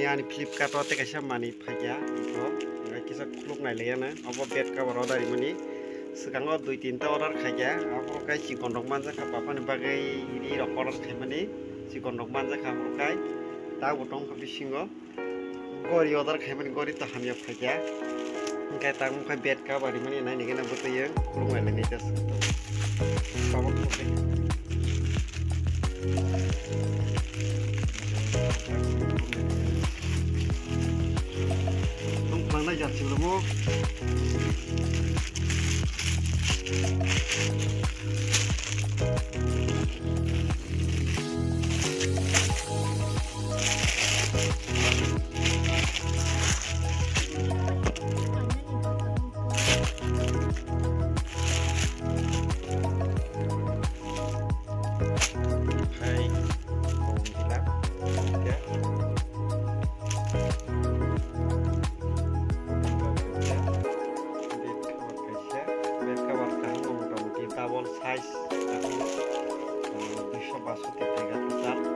ani Flipkart o te kaisa mani phaikya ito kisa khuluknai leyana abo bed cover order mani sikango 2-3 ta order khaikya abo kai chikon rok manjaka papani bagai ri rok order khaimani chikon rok manjaka abo kai ta botong bisingo gori order khaimani gori to hamya phaikya kai ta kai bed cover mani nai nigena butuye khuluknai leni jas babo khuluknai Mana jatuh belum? Hai, double size 262 টাকা total